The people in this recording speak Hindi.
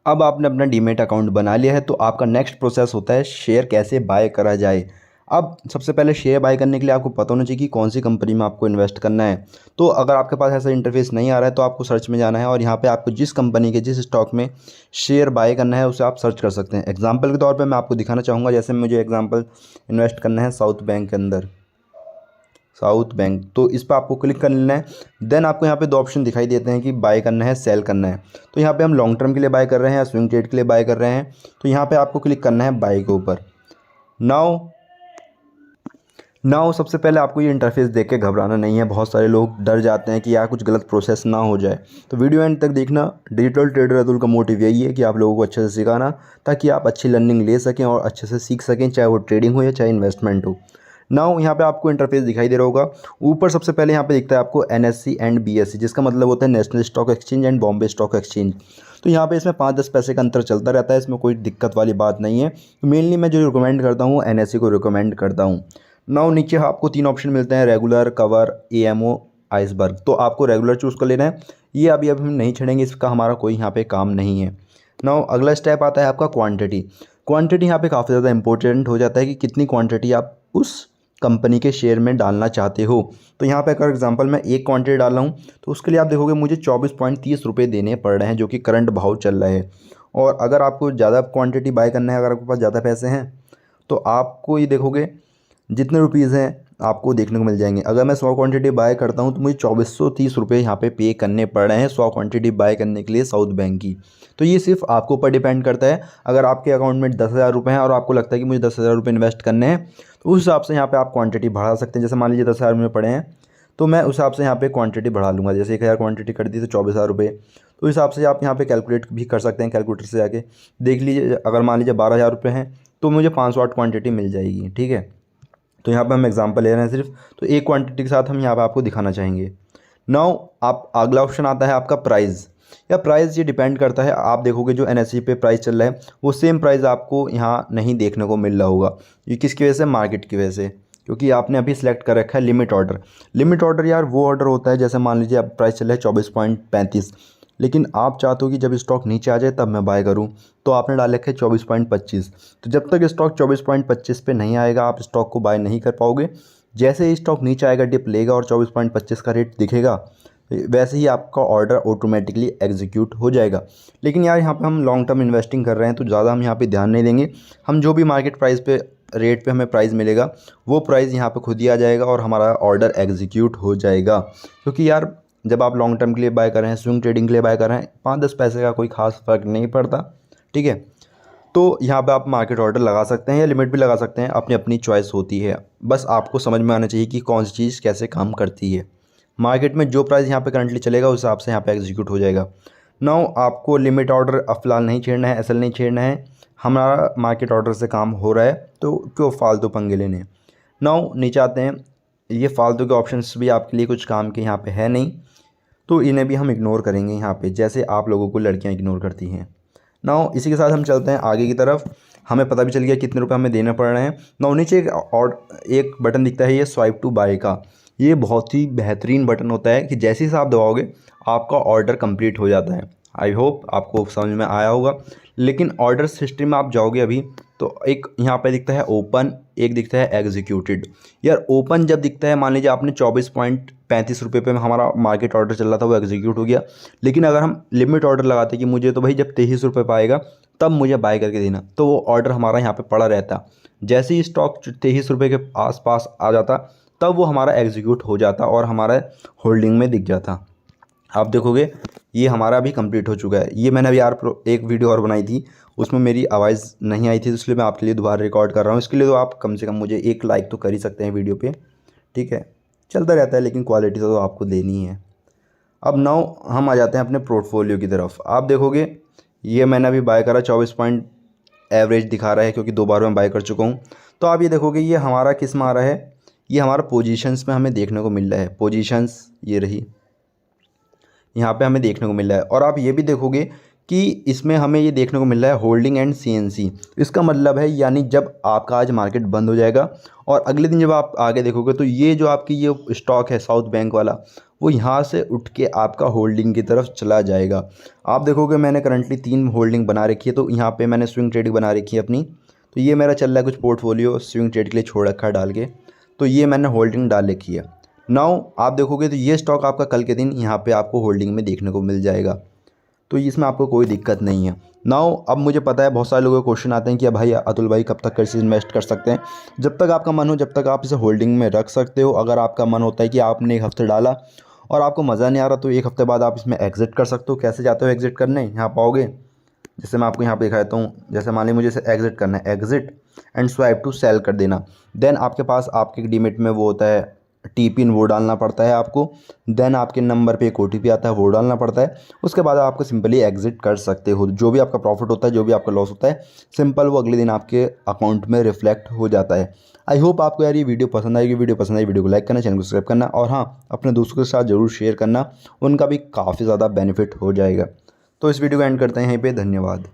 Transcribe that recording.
अब आपने अपना डीमेट अकाउंट बना लिया है तो आपका नेक्स्ट प्रोसेस होता है शेयर कैसे बाय करा जाए। अब सबसे पहले शेयर बाय करने के लिए आपको पता होना चाहिए कि कौन सी कंपनी में आपको इन्वेस्ट करना है। तो अगर आपके पास ऐसा इंटरफेस नहीं आ रहा है तो आपको सर्च में जाना है और यहाँ पे आपको जिस कंपनी के जिस स्टॉक में शेयर बाय करना है उसे आप सर्च कर सकते हैं। एग्जाम्पल के तौर पर मैं आपको दिखाना चाहूँगा, जैसे मुझे एग्जाम्पल इन्वेस्ट करना है साउथ बैंक के अंदर, साउथ बैंक, तो इस पर आपको क्लिक कर लेना है। देन आपको यहाँ पे दो ऑप्शन दिखाई देते हैं कि बाय करना है, सेल करना है। तो यहाँ पे हम लॉन्ग टर्म के लिए बाय कर रहे हैं या स्विंग ट्रेड के लिए बाय कर रहे हैं, तो यहाँ पे आपको क्लिक करना है बाय के ऊपर। नाउ नाउ सबसे पहले आपको ये इंटरफेस देख के घबराना नहीं है। बहुत सारे लोग डर जाते हैं कि यार कुछ गलत प्रोसेस ना हो जाए, तो वीडियो एंड तक देखना। डिजिटल ट्रेडर अतुल का मोटिव यही है कि आप लोगों को अच्छे से सिखाना, ताकि आप अच्छी लर्निंग ले सकें और अच्छे से सीख सकें, चाहे वो ट्रेडिंग हो या चाहे इन्वेस्टमेंट हो। नाउ यहाँ पे आपको इंटरफेस दिखाई दे रहा होगा। ऊपर सबसे पहले यहाँ पे दिखता है आपको NSE एंड BSE, जिसका मतलब होता है national stock exchange and Bombay stock exchange. तो यहाँ पे इसमें 5-10 पैसे का अंतर चलता रहता है, इसमें कोई दिक्कत वाली बात नहीं है। तो मेनली मैं जो रिकमेंड करता हूँ NSE को रिकमेंड करता हूँ। नाउ नीचे आपको 3 ऑप्शन मिलते हैं, रेगुलर, कवर, AMO, आइसबर्ग। तो आपको रेगुलर चूज़ कर लेना है। ये अभी हम नहीं छेड़ेंगे, इसका हमारा कोई यहाँ पे काम नहीं है। नाउ अगला स्टेप आता है आपका क्वांटिटी। क्वांटिटी यहाँ पे काफ़ी ज़्यादा इंपॉर्टेंट हो जाता है कि कितनी क्वांटिटी आप उस कंपनी के शेयर में डालना चाहते हो। तो यहाँ पे अगर एग्जांपल मैं एक क्वांटिटी डाल रहा हूँ तो उसके लिए आप देखोगे मुझे 24.30 रुपये देने पड़ रहे हैं, जो कि करंट भाव चल रहा है। और अगर आपको ज़्यादा क्वांटिटी बाय करना है, अगर आपके पास ज़्यादा पैसे हैं, तो आपको ये देखोगे जितने रुपीज़ हैं आपको देखने को मिल जाएंगे। अगर मैं 100 क्वांटिटी बाय करता हूँ तो मुझे 2430 रुपये यहाँ पे करने पड़ रहे हैं 100 क्वांटिटी बाय करने के लिए साउथ बैंक की। तो ये सिर्फ आपके ऊपर डिपेंड करता है। अगर आपके अकाउंट में 10,000 रुपये हैं और आपको लगता है कि मुझे 10,000 रुपये इन्वेस्ट करने हैं, तो उस हिसाब से यहाँ पे आप क्वांटिटी बढ़ा सकते हैं। जैसे मान लीजिए 10,000 में पड़े हैं तो मैं उस हिसाब से यहाँ पे क्वांटिटी बढ़ा लूँगा। जैसे 1,000 क्वांटिटी कर दी तो 24,000 रुपये, तो इस हिसाब से आप यहाँ पे कैलकुलेट भी कर सकते हैं। कैलकुलेटर से जाके देख लीजिए, अगर मान लीजिए 12,000 रुपये हैं तो मुझे 508 क्वांटिटी मिल जाएगी। ठीक है, तो यहाँ पे हम एग्जांपल ले रहे हैं सिर्फ, तो एक क्वांटिटी के साथ हम यहाँ पे आपको दिखाना चाहेंगे। नाउ आप अगला ऑप्शन आता है आपका प्राइस। या प्राइस ये डिपेंड करता है, आप देखोगे जो NSE पे प्राइस चल रहा है वो सेम प्राइस आपको यहाँ नहीं देखने को मिल रहा होगा। ये किसकी वजह से? मार्केट की वजह से, क्योंकि आपने अभी सेलेक्ट कर रखा है लिमिट ऑर्डर। लिमिट ऑर्डर यार वो ऑर्डर होता है, जैसे मान लीजिए अब प्राइस चल रहा है 24.35, लेकिन आप चाहते हो कि जब स्टॉक नीचे आ जाए तब मैं बाय करूं, तो आपने डाल रखे 24.25। तो जब तक स्टॉक 24.25 पे नहीं आएगा आप स्टॉक को बाय नहीं कर पाओगे। जैसे ही स्टॉक नीचे आएगा, डिप लेगा और 24.25 का रेट दिखेगा, वैसे ही आपका ऑर्डर ऑटोमेटिकली एग्जीक्यूट हो जाएगा। लेकिन यार यहाँ पे हम लॉन्ग टर्म इन्वेस्टिंग कर रहे हैं तो ज़्यादा हम यहाँ पे ध्यान नहीं देंगे। हम जो भी मार्केट प्राइस पे रेट पे हमें प्राइस मिलेगा वो प्राइस यहाँ पे खुद ही आ जाएगा और हमारा ऑर्डर एग्जीक्यूट हो जाएगा। क्योंकि यार जब आप लॉन्ग टर्म के लिए बाय कर रहे हैं, स्विंग ट्रेडिंग के लिए बाय कर रहे हैं, 5-10 पैसे का कोई खास फ़र्क नहीं पड़ता। ठीक है, तो यहाँ पे आप मार्केट ऑर्डर लगा सकते हैं या लिमिट भी लगा सकते हैं, अपनी अपनी चॉइस होती है। बस आपको समझ में आना चाहिए कि कौन सी चीज़ कैसे काम करती है। मार्केट में जो प्राइस यहाँ पे करंटली चलेगा उस हिसाब से यहाँ पे एग्जीक्यूट हो जाएगा। नाउ आपको लिमिट ऑर्डर फ़िलहाल नहीं छेड़ना है, SL नहीं छेड़ना है। हमारा मार्केट ऑर्डर से काम हो रहा है तो क्यों फालतू पंगे लेने हैं। नाउ नीचे आते हैं, ये फालतू के ऑप्शंस भी आपके लिए कुछ काम के यहाँ पे है नहीं, तो इन्हें भी हम इग्नोर करेंगे यहाँ पे, जैसे आप लोगों को लड़कियाँ इग्नोर करती हैं। नाउ इसी के साथ हम चलते हैं आगे की तरफ। हमें पता भी चल गया कितने रुपए हमें देने पड़ रहे हैं। नाउ नीचे एक बटन दिखता है, ये स्वाइप टू बाय का। ये बहुत ही बेहतरीन बटन होता है कि जैसे ही आप दबाओगे आपका ऑर्डर कंप्लीट हो जाता है। आई होप आपको समझ में आया होगा। लेकिन ऑर्डर हिस्ट्री में आप जाओगे अभी तो एक यहाँ पे दिखता है ओपन, एक दिखता है एग्जीक्यूटेड। यार ओपन जब दिखता है, मान लीजिए आपने 24.35 रुपये पे हमारा मार्केट ऑर्डर चल रहा था, वो एग्जीक्यूट हो गया। लेकिन अगर हम लिमिट ऑर्डर लगाते कि मुझे तो भाई जब 23 रुपये पे आएगा तब मुझे बाय करके देना, तो वो ऑर्डर हमारा यहाँ पे पड़ा रहता। जैसे ही स्टॉक 23 रुपये के आसपास आ जाता तब वो हमारा एग्जीक्यूट हो जाता और हमारा होल्डिंग में दिख जाता। आप देखोगे ये हमारा अभी कंप्लीट हो चुका है। ये मैंने अभी यार एक वीडियो और बनाई थी, उसमें मेरी आवाज़ नहीं आई थी, तो इसलिए मैं आपके लिए दोबारा रिकॉर्ड कर रहा हूँ। इसके लिए तो आप कम से कम मुझे एक लाइक तो कर ही सकते हैं वीडियो पे। ठीक है, चलता रहता है लेकिन क्वालिटी तो आपको देनी है। अब नाउ हम आ जाते हैं अपने पोर्टफोलियो की तरफ। आप देखोगे ये मैंने अभी बाय करा, 24 पॉइंट एवरेज दिखा रहा है क्योंकि 2 बार मैं बाय कर चुका हूँ। तो आप ये देखोगे ये हमारा किस में आ रहा है, ये हमारा पोजीशंस में हमें देखने को मिल रहा है। पोजीशंस ये रही, यहाँ पे हमें देखने को मिल रहा है। और आप ये भी देखोगे कि इसमें हमें ये देखने को मिल रहा है होल्डिंग एंड CNC। इसका मतलब है यानी जब आपका आज मार्केट बंद हो जाएगा और अगले दिन जब आप आगे देखोगे तो ये जो आपकी ये स्टॉक है साउथ बैंक वाला, वो यहाँ से उठ के आपका होल्डिंग की तरफ चला जाएगा। आप देखोगे मैंने करंटली 3 होल्डिंग बना रखी है, तो यहाँ पे मैंने स्विंग ट्रेडिंग बना रखी है अपनी। तो ये मेरा चल रहा है कुछ पोर्टफोलियो स्विंग ट्रेड के लिए छोड़ रखा है डाल के, तो ये मैंने होल्डिंग डाल रखी है। नाउ आप देखोगे तो ये स्टॉक आपका कल के दिन यहाँ पे आपको होल्डिंग में देखने को मिल जाएगा, तो इसमें आपको कोई दिक्कत नहीं है। नाउ अब मुझे पता है बहुत सारे लोगों के क्वेश्चन आते हैं कि भाई अतुल भाई कब तक कैसे इन्वेस्ट कर सकते हैं। जब तक आपका मन हो जब तक आप इसे होल्डिंग में रख सकते हो। अगर आपका मन होता है कि आपने 1 हफ्ते डाला और आपको मज़ा नहीं आ रहा, तो 1 हफ्ते बाद आप इसमें एग्जिट कर सकते हो। कैसे जाते हो एग्जिट करने, यहाँ पाओगे, जैसे मैं आपको यहाँ पे दिखाता हूँ। जैसे मान लीजिए मुझे इसे एग्जिट करना है, exit and swipe to sell कर देना। देन आपके पास आपके डीमेट में वो होता है टी पिन, वो डालना पड़ता है आपको। देन आपके नंबर पे एक OTP आता है, वो डालना पड़ता है। उसके बाद आपको सिंपली एग्जिट कर सकते हो। जो भी आपका प्रॉफिट होता है, जो भी आपका लॉस होता है, सिंपल वो अगले दिन आपके अकाउंट में रिफ्लेक्ट हो जाता है। आई होप आपको यार ये वीडियो पसंद आएगी। वीडियो पसंद आई वीडियो को लाइक करना, चैनल को सब्सक्राइब करना, और हाँ अपने दोस्तों के साथ ज़रूर शेयर करना, उनका भी काफ़ी ज़्यादा बेनिफिट हो जाएगा। तो इस वीडियो को एंड करते हैं यहीं पे। धन्यवाद।